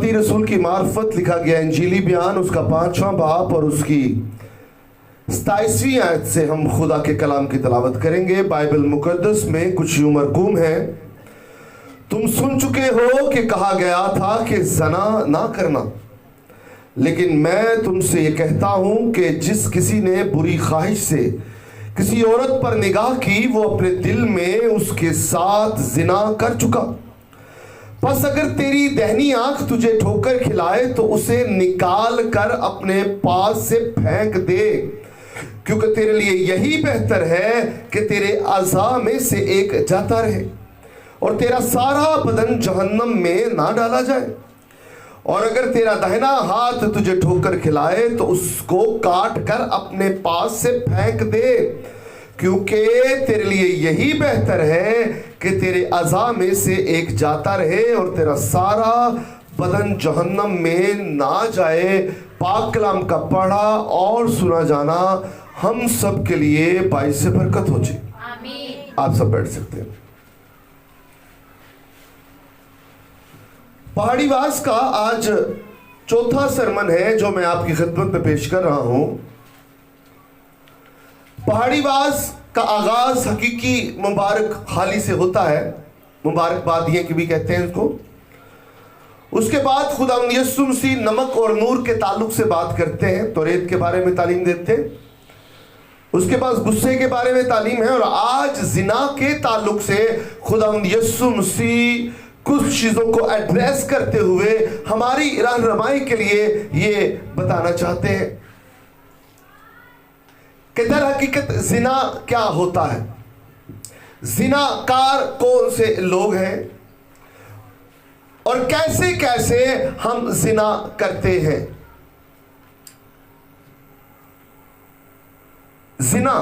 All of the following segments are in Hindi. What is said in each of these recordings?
मत्ती रसूल की मार्फत लिखा गया इंजीली बयान, उसका 5वां बाब और उसकी 27वीं आयत से हम खुदा के कलाम की तलावत करेंगे। बाइबल मुकद्दस में कुछ यूं मरकूम है, तुम सुन चुके हो कि कहा गया था कि जना ना करना, लेकिन मैं तुमसे ये कहता हूं कि जिस किसी ने बुरी ख्वाहिश से किसी औरत पर निगाह की वो अपने दिल में उसके साथ जिना कर चुका। बस अगर तेरी दहनी आंख तुझे ठोकर खिलाए तो उसे निकाल कर अपने पास से फेंक दे, क्योंकि तेरे लिए यही बेहतर है कि तेरे अज़ा में से एक जाता रहे और तेरा सारा बदन जहन्नम में ना डाला जाए। और अगर तेरा दाहिना हाथ तुझे ठोकर खिलाए तो उसको काट कर अपने पास से फेंक दे, क्योंकि तेरे लिए यही बेहतर है कि तेरे अज़ा में से एक जाता रहे और तेरा सारा बदन जहन्नम में ना जाए। पाक कलाम का पढ़ा और सुना जाना हम सब के लिए बाइस से बरकत हो जाए। आमीन। आप सब बैठ सकते हैं। पहाड़ीवास का आज चौथा सरमन है जो मैं आपकी खिदमत में पेश कर रहा हूं। पहाड़ीवास का आगाज हकीकी मुबारक खाली से होता है, मुबारकबादियां की भी कहते हैं इसको। उसके बाद खुदा यीशु मसीह नमक और नूर के ताल्लुक से बात करते हैं, तौरेत के बारे में तालीम देते हैं। उसके बाद गुस्से के बारे में तालीम है और आज जिना के ताल्लुक से खुदा यीशु मसीह कुछ चीजों को एड्रेस करते हुए हमारी रहनुमाई के लिए ये बताना चाहते हैं कि दर हकीकत जिना क्या होता है, जिनाकार कौन से लोग हैं और कैसे कैसे हम जिना करते हैं। जिना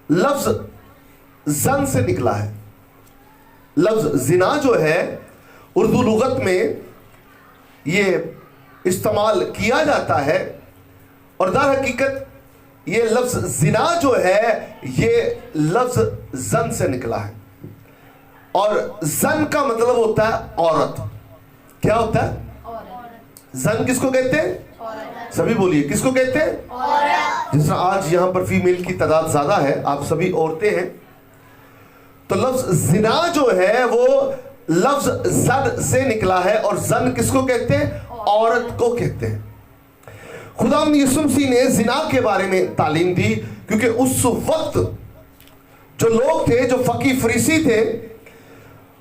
लफ्ज जन से निकला है। लफ्ज जिना जो है उर्दू लुगत में ये इस्तेमाल किया जाता है और दर हकीकत ये लफ्ज जिना जो है ये लफ्ज जन से निकला है और जन का मतलब होता है औरत। क्या होता है? जन किसको कहते हैं? सभी बोलिए, किसको कहते हैं? जिस तरह आज यहां पर फीमेल की तादाद ज्यादा है, आप सभी औरतें हैं, तो लफ्ज जिना जो है वो लफ्ज जन से निकला है और जन किसको कहते हैं? औरत को कहते हैं। खुदा यीशु मसीह ने जिना के बारे में तालीम दी, क्योंकि उस वक्त जो लोग थे, जो फकी फरीसी थे,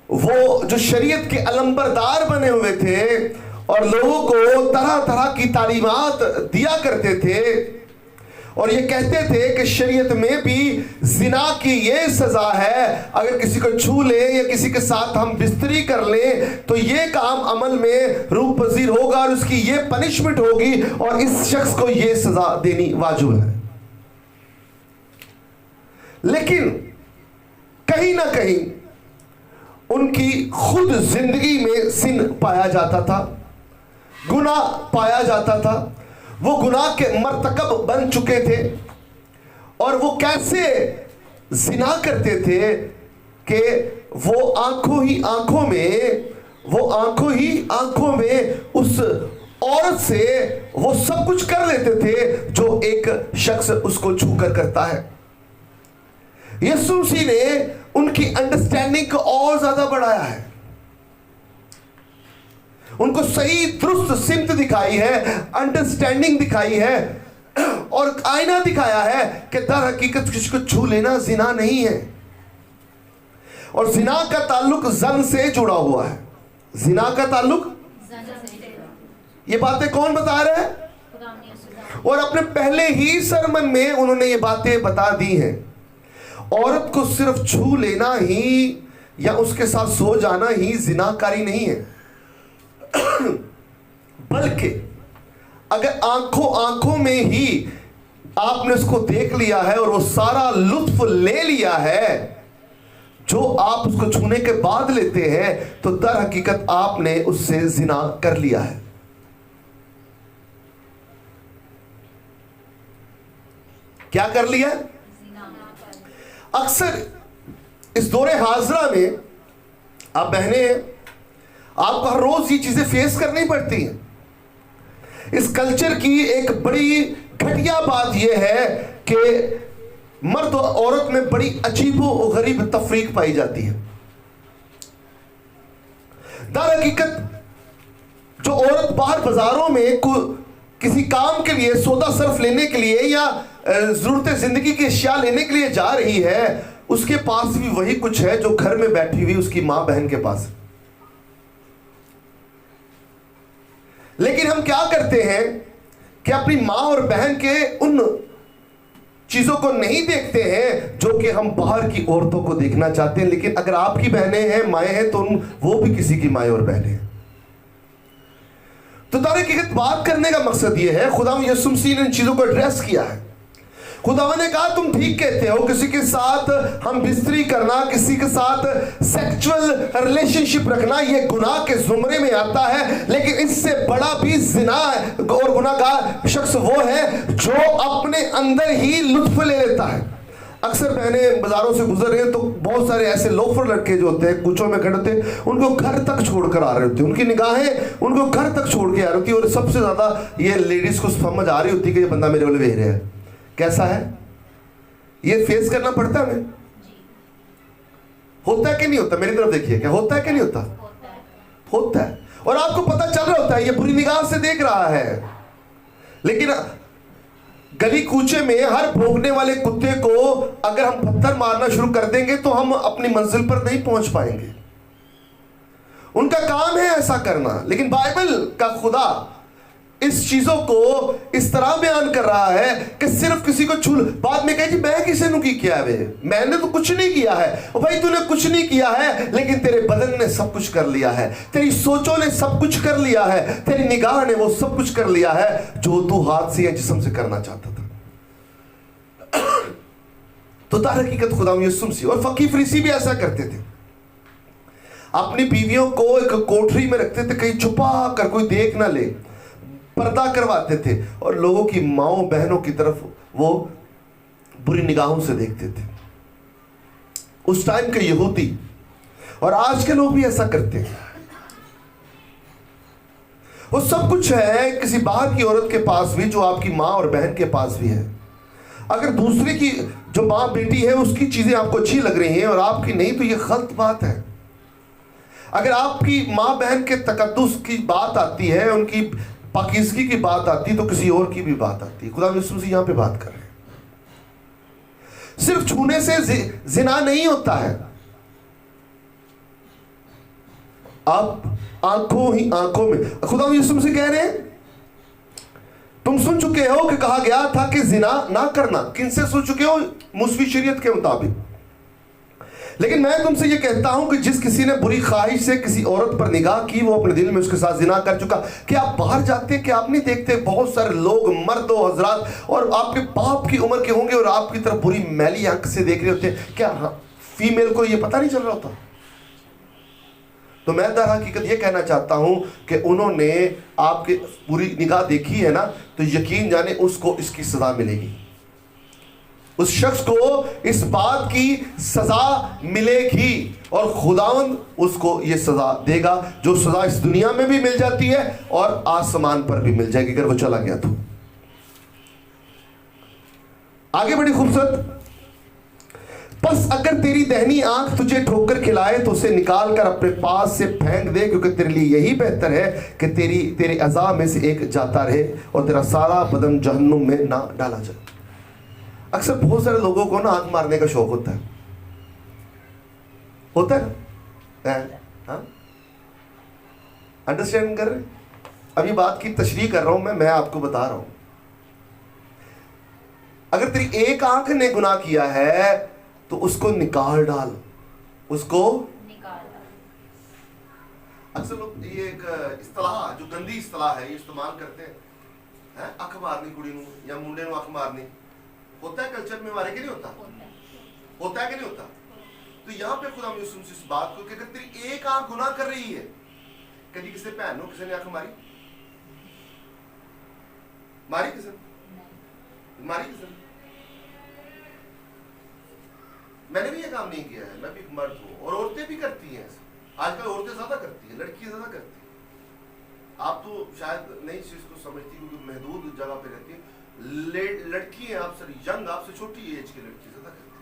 वो जो शरीयत के अलंबरदार बने हुए थे और लोगों को तरह तरह की तालीमात दिया करते थे और ये कहते थे कि शरीयत में भी जिना की ये सजा है, अगर किसी को छू ले या किसी के साथ हम बिस्तरी कर लें तो ये काम अमल में रूप पजीर होगा और उसकी ये पनिशमेंट होगी और इस शख्स को ये सजा देनी वाजिब है। लेकिन कहीं ना कहीं उनकी खुद जिंदगी में सिन पाया जाता था, गुनाह पाया जाता था, वो गुनाह के मर्तकब बन चुके थे और वो कैसे जिना करते थे कि वो आंखों ही आंखों में उस औरत से वो सब कुछ कर लेते थे जो एक शख्स उसको छूकर करता है। यीशु मसीह ने उनकी अंडरस्टैंडिंग को और ज्यादा बढ़ाया है, उनको सही दुरुस्त सिमत दिखाई है, अंडरस्टैंडिंग दिखाई है और आईना दिखाया है कि दर हकीकत किसी को छू लेना जिना नहीं है और जिना का ताल्लुक जन से जुड़ा हुआ है। जिना का ताल्लुक, ये बातें कौन बता रहे हैं? और अपने पहले ही सरमन में उन्होंने ये बातें बता दी हैं। औरत को सिर्फ छू लेना ही या उसके साथ सो जाना ही जिनाकारी नहीं है, बल्कि अगर आंखों में ही आपने उसको देख लिया है और वो सारा लुत्फ ले लिया है जो आप उसको छूने के बाद लेते हैं, तो दर हकीकत आपने उससे जिना कर लिया है। क्या कर लिया? अक्सर इस दौरे हाजरा में आप बहनें हैं, आपको हर रोज ये चीजें फेस करनी पड़ती हैं। इस कल्चर की एक बड़ी घटिया बात यह है कि मर्द और औरत में बड़ी अजीबो गरीब तफरीक पाई जाती है। दर हकीकत जो औरत बाहर बाजारों में किसी काम के लिए, सौदा सर्फ लेने के लिए या जरूरत जिंदगी की अशिया लेने के लिए जा रही है, उसके पास भी वही कुछ है जो घर में बैठी हुई उसकी मां बहन के पास। लेकिन हम क्या करते हैं कि अपनी मां और बहन के उन चीजों को नहीं देखते हैं जो कि हम बाहर की औरतों को देखना चाहते हैं। लेकिन अगर आपकी बहनें हैं, माएँ हैं, तो वो भी किसी की माएँ और बहनें हैं। तो हकीकत बात करने का मकसद यह है, खुदा यीशु मसीह ने इन चीजों को एड्रेस किया है। खुदा ने कहा तुम ठीक कहते हो, किसी के साथ हम बिस्तरी करना, किसी के साथ सेक्सुअल रिलेशनशिप रखना, ये गुनाह के जुमरे में आता है। लेकिन इससे बड़ा भी जिना और गुनाहगार शख्स वो है जो अपने अंदर ही लुत्फ ले लेता है। अक्सर बहनें बाजारों से गुजर रहे हैं तो बहुत सारे ऐसे लोफर लड़के जो होते हैं, कूचों में खड़े होते हैं, उनको घर तक छोड़कर आ रहे होते हैं, उनकी निगाहें उनको घर तक छोड़ के आ रही होती है। और सबसे ज्यादा ये लेडीज को समझ आ रही होती है कि ये बंदा मेरे वाले वेह रहा है। कैसा है? ये फेस करना पड़ता है हमें। होता है कि नहीं होता? मेरी तरफ देखिए, क्या होता है कि नहीं होता? होता है। और आपको पता चल रहा होता है ये बुरी निगाह से देख रहा है। लेकिन गली कूचे में हर भौंकने वाले कुत्ते को अगर हम पत्थर मारना शुरू कर देंगे तो हम अपनी मंजिल पर नहीं पहुंच पाएंगे। उनका काम है ऐसा करना। लेकिन बाइबल का खुदा इस चीजों को इस तरह बयान कर रहा है कि सिर्फ किसी को छू, बाद में कहे जी मैं किसी ने की किया है, मैंने तो कुछ नहीं किया है। और भाई तूने कुछ नहीं किया है, लेकिन तेरे बदन ने सब कुछ कर लिया है, तेरी सोचों ने सब कुछ कर लिया है, तेरी निगाह ने वो सब कुछ कर लिया है जो तू हाथ से या जिस्म से करना चाहता था। तो दर हकीकत खुदा यीशु मसीह और फकीर फरीसी भी ऐसा करते थे। अपनी बीवियों को एक कोठरी में रखते थे, कहीं छुपा कर कोई देख ना ले, पर्दा करवाते थे और लोगों की माओं बहनों की तरफ वो बुरी निगाहों से देखते थे। उस टाइम के यहूदी और आज के लोग भी ऐसा करते हैं। वो सब कुछ है किसी बाहर की औरत के पास भी, जो आपकी मां और बहन के पास भी है। अगर दूसरे की जो मां बेटी है उसकी चीजें आपको अच्छी लग रही हैं और आपकी नहीं, तो ये गलत बात है। अगर आपकी मां बहन के तकद्दुस की बात आती है, उनकी पाकीज़गी की बात आती, तो किसी और की भी बात आती है। खुदा यीशु मसीह यहां पे बात कर रहे हैं। सिर्फ छूने से जिना नहीं होता है। आप आंखों ही आंखों में, खुदा यीशु मसीह कह रहे हैं तुम सुन चुके हो कि कहा गया था कि जिना ना करना। किनसे सुन चुके हो? मूसवी शरीयत के मुताबिक। लेकिन मैं तुमसे ये कहता हूं कि जिस किसी ने बुरी ख्वाहिश से किसी औरत पर निगाह की, वो अपने दिल में उसके साथ जिना कर चुका। क्या आप बाहर जाते हैं कि आप नहीं देखते बहुत सारे लोग, मर्द और हजरात, और आपके बाप की उम्र के होंगे और आपकी तरफ बुरी मैली आंख से देख रहे होते हैं? क्या फीमेल को ये पता नहीं चल रहा होता? तो मैं दर हकीकत ये कहना चाहता हूं कि उन्होंने आपके बुरी निगाह देखी है ना, तो यकीन जाने उसको इसकी सजा मिलेगी। उस शख्स को इस बात की सजा मिलेगी और खुदावंद उसको ये सजा देगा, जो सजा इस दुनिया में भी मिल जाती है और आसमान पर भी मिल जाएगी अगर वो चला गया तो। आगे बड़ी खूबसूरत, बस अगर तेरी दहनी आंख तुझे ठोकर खिलाए तो उसे निकाल कर अपने पास से फेंक दे, क्योंकि तेरे लिए यही बेहतर है कि तेरे अज़ा में से एक जाता रहे और तेरा सारा बदन जहन्नुम में ना डाला जाए। अक्सर बहुत सारे लोगों को ना आंख मारने का शौक होता है ना? अंडरस्टैंड कर रहे? अभी बात की तशरीह कर रहा हूं मैं आपको बता रहा हूं। अगर तेरी एक आंख ने गुनाह किया है तो उसको निकाल डाल, उसको निकाल डाल। अक्सर लोग ये एक इस्तेलाह, जो गंदी इस्तेलाह है, ये इस्तेमाल करते हैं, अख मारनी कुड़ी नूं या मुंडे नूं अख मारनी। होता है कल्चर में हमारे कि नहीं होता? होता है कि नहीं होता? तो यहाँ पे खुदा यीशु मसीह इस बात को कि अगर तेरी एक आंख गुनाह कर रही है, कभी किसी भैन नूं किसी ने आंख मारी? मारी किसी ने? मारी किसी ने? मैंने भी ये काम नहीं किया है, मैं भी मर्द हूं और औरतें भी करती हैं। आजकल औरतें ज्यादा करती है, लड़कियां ज्यादा करती है। आप तो शायद नहीं इस चीज को समझती क्योंकि महदूद जगह पे रहती है। लड़की है आपसे यंग, आपसे छोटी एज की लड़की ज्यादा करती है।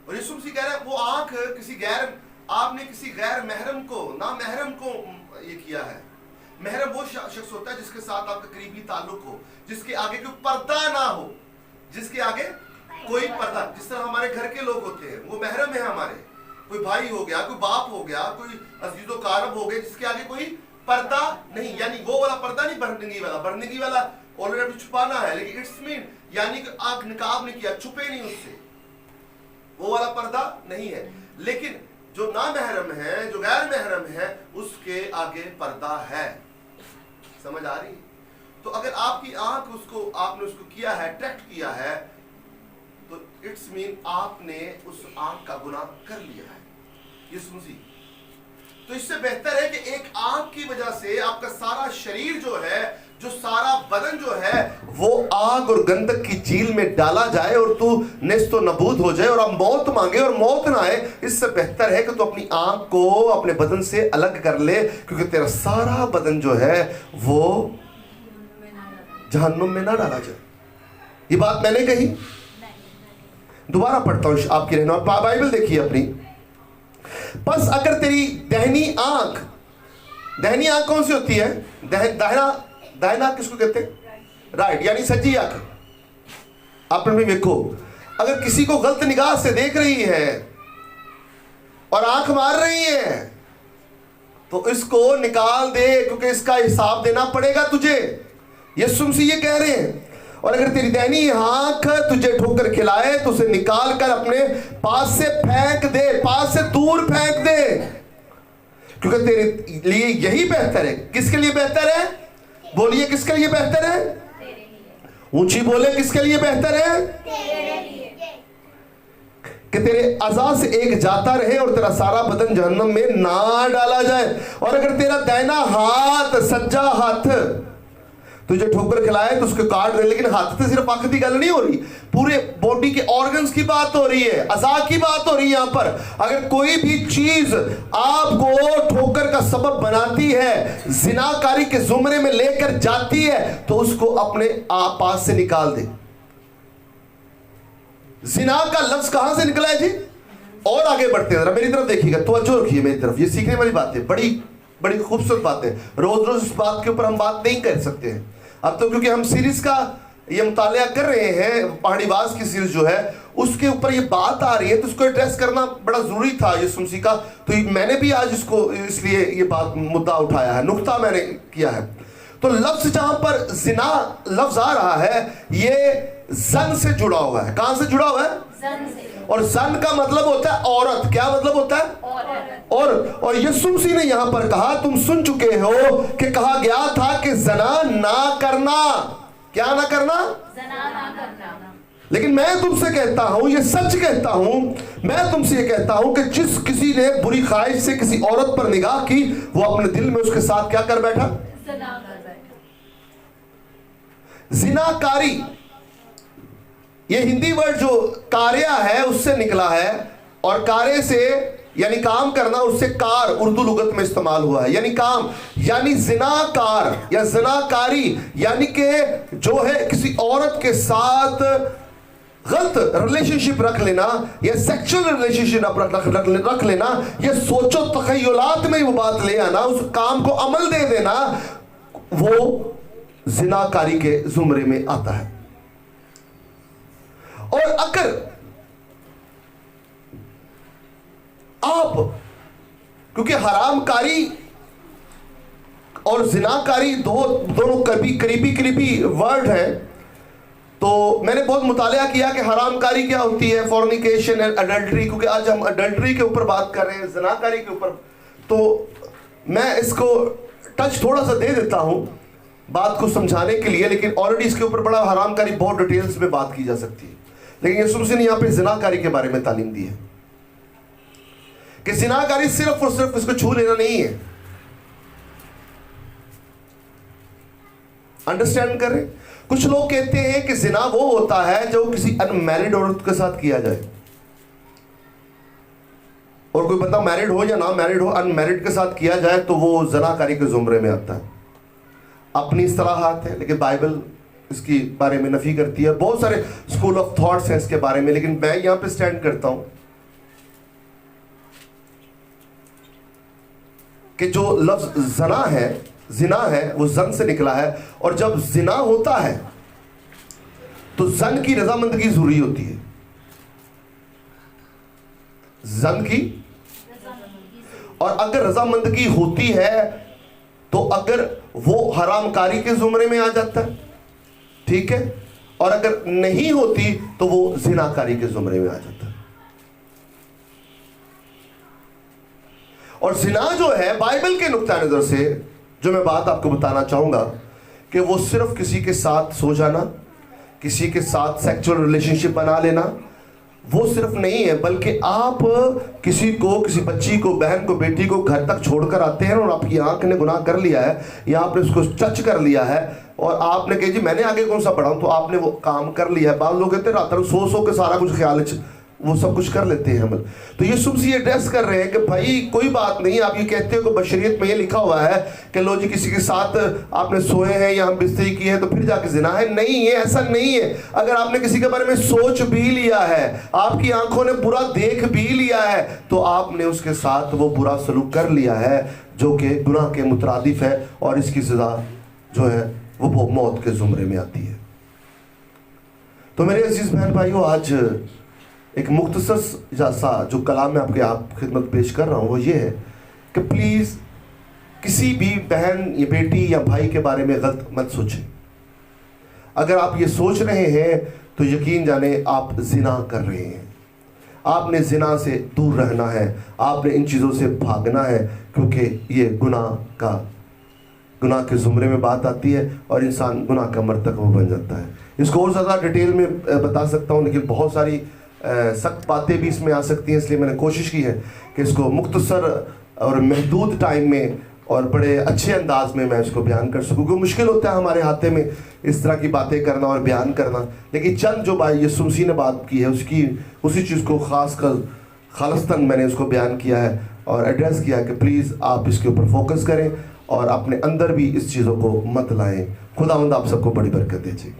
और यीशु मसीह कह रहा है वो आंख किसी गैर, आपने किसी गैर महरम को, ना महरम को ये किया है। महरम वो शख्स होता है जिसके साथ आपका करीबी ताल्लुक हो, जिसके आगे कोई पर्दा ना हो, जिसके आगे कोई पर्दा, जिस तरह हमारे घर के लोग होते हैं वो महरम है हमारे, कोई भाई हो गया, कोई बाप हो गया, कोई अजीजो कारब हो गए, जिसके आगे कोई पर्दा नहीं, यानी वो वाला पर्दा नहीं, बर्निंगी वाला। बर्निंगी वाला ऑलरेडी छुपाना है, लेकिन इट्स मीन यानी कि आंख निकाब नहीं किया, छुपे नहीं उससे, वो वाला पर्दा नहीं है। लेकिन जो ना महरम है, जो गैर महरम है, उसके आगे पर्दा है। समझ आ रही? तो अगर आपकी आंख उसको, आपने उसको किया है, अट्रैक्ट किया है, तो इट्स मीन आपने उस आंख का गुनाह कर लिया है। यीशु मसीह, तो इससे बेहतर है कि एक आंख की वजह से आपका सारा शरीर जो है, जो सारा बदन जो है, वो आग और गंधक की झील में डाला जाए और तू नेस्तो नबूद हो जाए और आप मौत मांगे और मौत ना आए। इससे बेहतर है कि तू अपनी आंख को अपने बदन से अलग कर ले, क्योंकि तेरा सारा बदन जो है वो जहन्नुम में ना डाला जाए। ये बात मैंने कही, दोबारा पढ़ता हूं आपकी रहना, बाइबल देखिए अपनी। बस अगर तेरी दाहिनी आंख कौन सी होती है? दाहिना किसको कहते हैं? राइट, यानी सज्जी आंख। आपने भी देखो, अगर किसी को गलत निगाह से देख रही है और आंख मार रही है तो इसको निकाल दे, क्योंकि इसका हिसाब देना पड़ेगा तुझे। यीशु मसीह ये कह रहे हैं। और अगर तेरी दाहिनी आंख तुझे ठोकर खिलाए तो उसे निकाल कर अपने पास से फेंक दे, पास से दूर फेंक दे, क्योंकि तेरे लिए यही बेहतर है। किसके लिए बेहतर है? बोलिए, किसके लिए बेहतर है? ऊंची बोले, किसके लिए बेहतर है? कि तेरे अज़ा से एक जाता रहे और तेरा सारा बदन जहन्नम में ना डाला जाए। और अगर तेरा दाहिना हाथ, सज्जा हाथ तुझे ठोकर खिलाए तो उसको काट दे। लेकिन हाथ से सिर्फ आंख की गल नहीं हो रही, पूरे बॉडी के ऑर्गन्स की बात हो रही है, अज़ा की बात हो रही है। यहां पर अगर कोई भी चीज आपको ठोकर का सबब बनाती है, जिनाकारी के जुमरे में लेकर जाती है, तो उसको अपने पास से निकाल दे। जिना का लफ्ज कहां से निकला है जी? और आगे बढ़ते हैं, जरा मेरी तरफ देखिएगा, तवज्जो रखिए मेरी तरफ। ये सीखने वाली बात है, बड़ी बड़ी खूबसूरत बात है। रोज रोज इस बात के ऊपर हम बात नहीं कर सकते हैं अब तो, क्योंकि हम सीरीज का ये मुतालिया कर रहे हैं, पहाड़ीबाज की सीरीज जो है उसके ऊपर ये बात आ रही है, तो उसको एड्रेस करना बड़ा जरूरी था यीशु मसीह का। तो मैंने भी आज इसको इसलिए ये बात मुद्दा उठाया है, नुक्ता मैंने किया है। तो लफ्ज जहां पर जिना लफ्ज आ रहा है, ये जन से जुड़ा हुआ है। कहां से जुड़ा हुआ है? जन से। और जन का मतलब होता है औरत। क्या मतलब होता है? औरत। और यीशु मसीह ने यहां पर कहा, तुम सुन चुके हो कि कहा गया था कि जना ना करना। क्या ना करना? जना ना करना। लेकिन मैं तुमसे कहता हूं, ये सच कहता हूं, मैं तुमसे ये कहता हूं कि जिस किसी ने बुरी ख्वाहिश से किसी औरत पर निगाह की, वो अपने दिल में उसके साथ क्या कर बैठा? जिनाकारी, ये हिंदी वर्ड जो कार्या है उससे निकला है, और कार्य से यानी काम करना, उससे कार उर्दू लुगत में इस्तेमाल हुआ है, यानी काम, यानी जिनाकार या जिनाकारी, यानी कि जो है किसी औरत के साथ गलत रिलेशनशिप रख लेना या सेक्सुअल रिलेशनशिप रख लेना, या सोचो तखय्युलात में वो बात ले आना, उस काम को अमल दे देना, वो जिनाकारी के जुमरे में आता है। और अगर आप, क्योंकि हरामकारी और जिनाकारी दोनों करीबी वर्ड है, तो मैंने बहुत मुतालिया किया कि हरामकारी क्या होती है, फॉर्निकेशन एंड अडल्ट्री, क्योंकि आज हम अडल्ट्री के ऊपर बात कर रहे हैं, जिनाकारी के ऊपर। तो मैं इसको टच थोड़ा सा दे देता हूं बात को समझाने के लिए, लेकिन ऑलरेडी इसके ऊपर बड़ा हरामकारी बहुत डिटेल्स में बात की जा सकती है। लेकिन यीशु मसीह ने यहां पे जिनाकारी के बारे में तालीम दी है कि जिनाकारी सिर्फ और सिर्फ इसको छू लेना नहीं है। अंडरस्टैंड कर रहे? कुछ लोग कहते हैं कि जिना वो होता है जो किसी अनमैरिड औरत के साथ किया जाए। और कोई बंदा मैरिड हो या ना मैरिड हो, अनमैरिड के साथ किया जाए तो वो जनाकारी के जुमरे में आता है। अपनी इस्तिलाहात है, लेकिन बाइबल इसके बारे में नफी करती है। बहुत सारे स्कूल ऑफ थॉट्स हैं इसके बारे में, लेकिन मैं यहां पे स्टैंड करता हूं कि जो लफ्ज जिना है वो जन से निकला है, और जब जिना होता है तो जन की रजामंदगी जरूरी होती है। जन की, और अगर रजामंदगी होती है तो अगर वो हरामकारी के जुमरे में आ जाता है, ठीक है, और अगर नहीं होती तो वो जिनाकारी के जुमरे में आ जाता है। और जिना जो है बाइबल के नुक्ता नजर से, जो मैं बात आपको बताना चाहूंगा, कि वो सिर्फ किसी के साथ सो जाना, किसी के साथ सेक्सुअल रिलेशनशिप बना लेना, वो सिर्फ नहीं है, बल्कि आप किसी बच्ची को, बहन को, बेटी को घर तक छोड़कर आते हैं और आपकी आंख ने गुनाह कर लिया है या आपने उसको टच कर लिया है और आपने कहा जी मैंने आगे कौन सा बढ़ाऊं, तो आपने वो काम कर लिया है। बाद लोग कहते हैं रात सो के सारा कुछ ख्याल वो सब कुछ कर लेते हैं हम। तो यीशु मसीह एड्रेस कर रहे हैं कि भाई कोई बात नहीं, आप ये कहते हो कि बशरियत में ये लिखा हुआ है कि लो जी किसी के साथ आपने सोए हैं या हम बिस्तरी की है तो फिर जाके जिना है। नहीं, ये ऐसा नहीं है। अगर आपने किसी के बारे में सोच भी लिया है, आपकी आंखों ने बुरा देख भी लिया है, तो आपने उसके साथ वो बुरा सलूक कर लिया है जो कि गुनाह के मुतरादिफ है, और इसकी सजा जो है वो मौत के जुमरे में आती है। तो मेरे अजीज बहन भाइयों, आज एक मुख्तसर जैसा जो कलाम में आपके खिदमत पेश कर रहा हूँ वो ये है कि प्लीज़ किसी भी बहन या बेटी या भाई के बारे में गलत मत सोचें। अगर आप ये सोच रहे हैं तो यकीन जाने आप जिना कर रहे हैं। आपने जिना से दूर रहना है, आपने इन चीज़ों से भागना है, क्योंकि ये गुनाह के ज़ुमरे में बात आती है और इंसान गुनाह का मर्तकब बन जाता है। इसको और ज़्यादा डिटेल में बता सकता हूँ, लेकिन बहुत सारी सख्त बातें भी इसमें आ सकती हैं, इसलिए मैंने कोशिश की है कि इसको मुख्तसर और महदूद टाइम में और बड़े अच्छे अंदाज में मैं इसको बयान कर सकूँ, क्योंकि मुश्किल होता है हमारे हाथे में इस तरह की बातें करना और बयान करना। लेकिन चंद जो भाई यीशु मसीह ने बात की है उसी चीज़ को खालस्तन मैंने उसको बयान किया है और एड्रेस किया है कि प्लीज़ आप इसके ऊपर फोकस करें और अपने अंदर भी इस चीज़ों को मत लाएं। खुदावंद आप सबको बड़ी बरकत दीजिए।